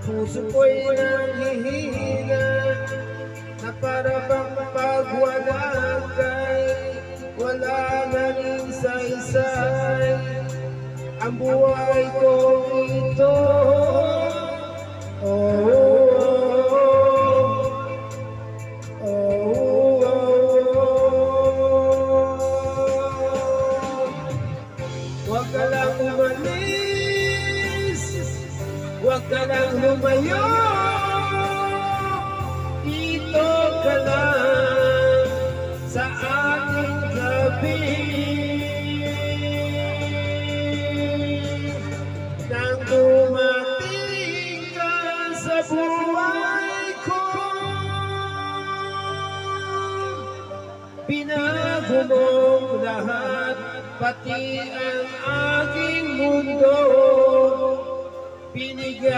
puso ko'y nanghihina na para bang pagwala kay wala na rin saysay ang buhay ko ito. Oh, oh, oh, oh, oh. Huwag ka lang umalis, huwag ka lang lumayo, dito ka lang sa ating gabi. Nang dumating ka sa buhay ko, binago mong lahat, pati ang aking mundo. Binigyan